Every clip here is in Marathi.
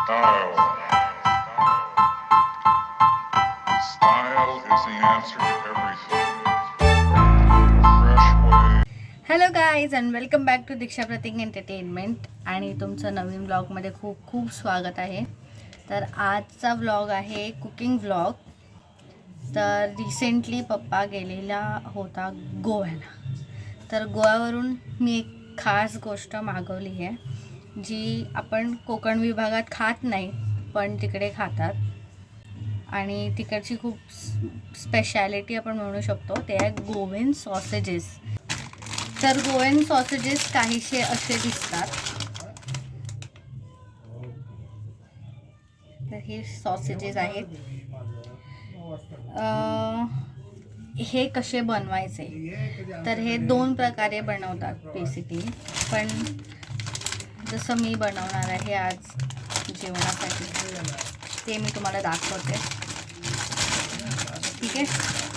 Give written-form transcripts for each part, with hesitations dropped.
Style. Style is the answer to everything. A fresh way. Hello guys and welcome back to Diksha Prateek entertainment. आणि तुमचं नवीन व्लॉगमध्ये खूप खूप स्वागत आहे. तर आजचा व्लॉग आहे कुकिंग व्लॉग. तर रिसेंटली पप्पा गेलेला होता गोव्याला. तर गोव्यावरून मी एक खास गोष्ट मागवली आहे जी आपण कोकण विभागात खात नाही पण तिकडे खातात आणि तिकडची खूप स्पेशालिटी आपण म्हणू शकतो. ते आहे गोवन सॉसेजेस. तर गोवन सॉसेजेस काहीसे असे दिसतात. तर हे सॉसेजेस आहेत. हे कसे बनवायचे तर हे दोन प्रकारे बनवतात बेसिकली. पण जसं मी बनवणार आहे आज जेवणासाठी ते मी तुम्हाला दाखवते. ठीक आहे.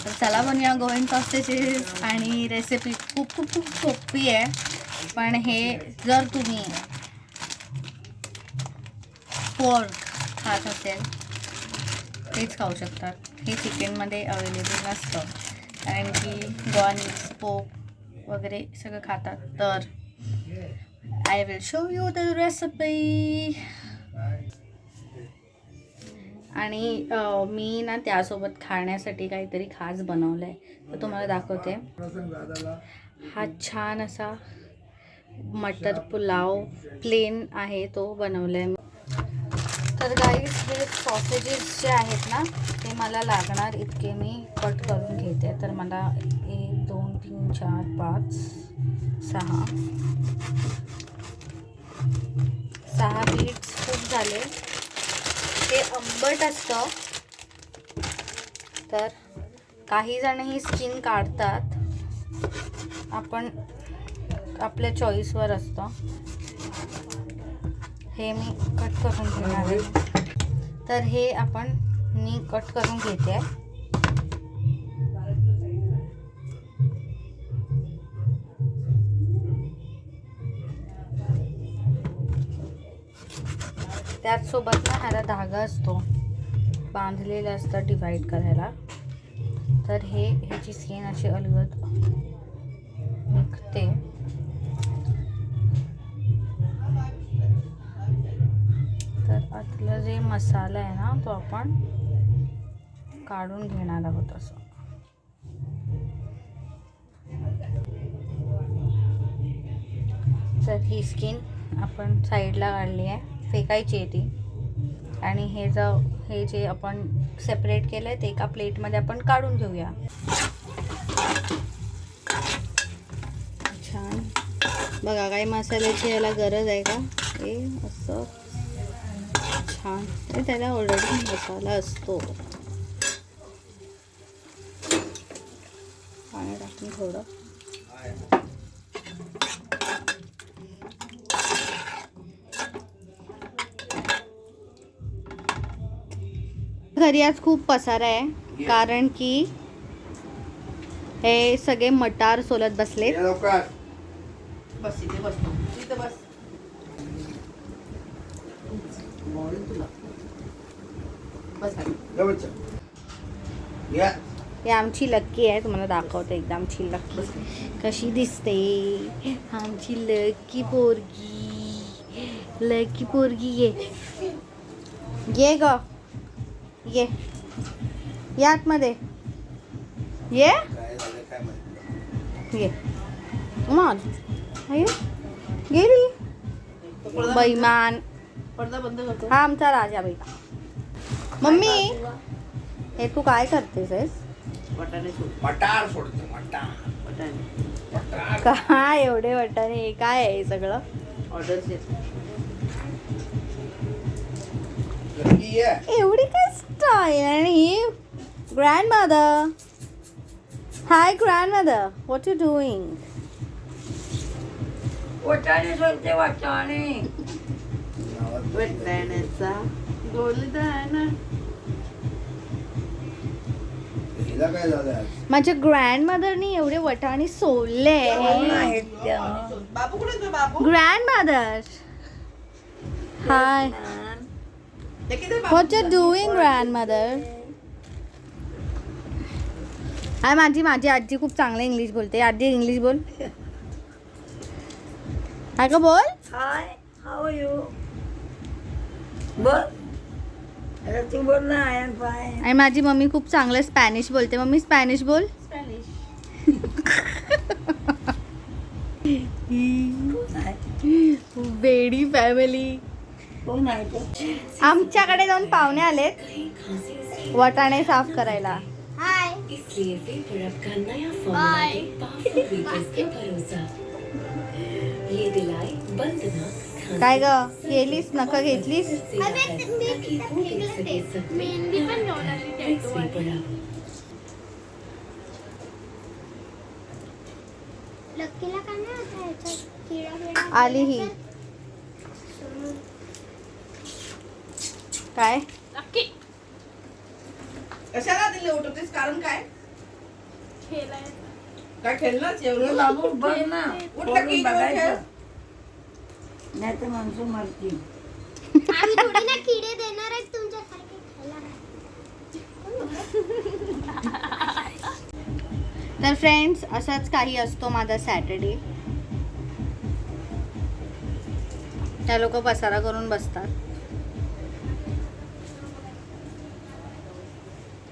तर चला बनवूया गोवन सॉसेजेस. आणि रेसिपी खूप खूप खूप सोपी आहे. पण हे जर तुम्ही पोर्क खात असेल तेच खाऊ शकतात. हे चिकनमध्ये अवेलेबल नसतं कारण की गोवा मिक्स पोर्क वगैरे सगळं खातात. तर I will show you the recipe. आणि मी ना त्यासोबत खाण्यासाठी काहीतरी खास बनवलं आहे तर तुम्हाला दाखवते. हा छान असा मटर पुलाव प्लेन आहे तो बनवला आहे. तर गाईज हे सॉसेजेस जे आहेत ना ते मला लागणार इतके मी कट करून घेते. तर मला 1 2 3 4 5 6 बीट्स खूप झाले. ते आंबट असतं तर काही जण ही स्किन काढतात. आपण आपल्या चॉईसवर असतं. हे मी कट करून घेणार आहे. तर हे मी कट करून घेते. त्याचसोबत ना ह्याला धागा असतो बांधलेला असतं डिवाईड करायला. तर ह्याची स्किन अशी अलगद निघते. तर आतलं जे मसाला आहे ना तो आपण काढून घेणार आहोत. असं तर ही स्किन आपण साईडला काढली आहे. फेकायची आहे ती. आणि हे जे आपण सेपरेट केलं आहे ते एका प्लेटमध्ये आपण काढून घेऊया. छान बघा काही मसाल्याची याला गरज आहे का. हे असं छान त्याला ऑलरेडी मसाला असतो. पाणी टाकून थोडं घरी आज खूप पसारा आहे कारण की हे सगळे मटार सोलत बसले. बस इथे बसतो तिथे बस. हे आमची लक्की आहे. तुम्हाला दाखवते एकदा आमची लक्की कशी दिसते. आमची लकी पोरगी ये ग ये आतमध्ये ये गेली बैमान. पडदा बंद करतो. हा आमचा राजा बेटा. मम्मी हे तू काय करतेस? मटार सोडतो. मटार काय एवढे वाटाणे? हे काय आहे सगळं? ऑर्डर एवढी काय स्टाईल. आणि grandmother. High grandmother, what you doing? वाटाणे सोडते. वाटाण्याचा गोलदाना. माझ्या ग्रँडमदरनी एवढे वटाणे सोलले. बाबू कुठे? बाबू ग्रँडमदर हाय. हे किती What you doing, grandmother? हाय माझी आजी खूप चांगलं इंग्लिश बोलते. आजी इंग्लिश बोल. काय का बोल? हाय हाऊ आर यू बोल अरे तू बोल ना आय एम फाईन आणि माझी मम्मी खूप चांगलं स्पॅनिश बोलते. मम्मी स्पॅनिश बोल. वेडी फॅमिली. कोण आहे तो आमच्याकडे 2 पाहुणे आलेत वाटाणे साफ करायला. इसलिए वेपर अप का नया फॉर्मूला पावरफुल वेपर्स के भरोसा ये दिलाए बंदना काय ग केलीस नका घेतलीस? आली ही काय कशाला दिले उठवतेस कारण काय काय खेळणार तू जेवण बाबू बघ ना उठलं की खोलून बघायचं नाही तर माणसं मरतील आम्ही थोडी ना किडे देणार आहेत तुमच्यासारखे खायला. तर फ्रेंड्स असाच काही असतो माझा सॅटर्डे. त्या लोक पसारा करून बसतात.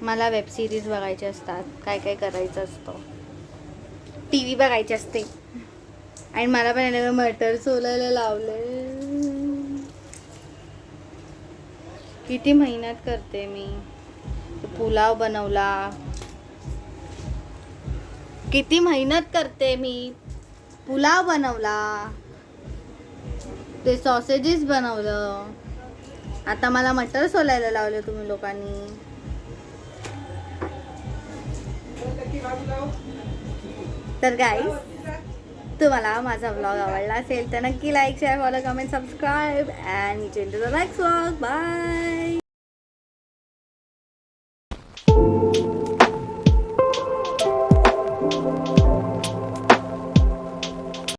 मला वेब सिरीज बघायचे असतात. काय काय करायचं असतं. टी व्ही बघायची असते. आणि मला पण याने मटर सोलायला लावले. किती मेहनत करते मी. तो पुलाव बनवला. किती मेहनत करते मी. पुलाव बनवला. ते सॉसेजेस बनवलं. आता मला मटर सोलायला लावले तुम्ही लोकांनी. तर गाईस तुम्हाला माझा व्लॉग आवडला असेल तर नक्की like share follow comment subscribe and to the next vlog. Bye.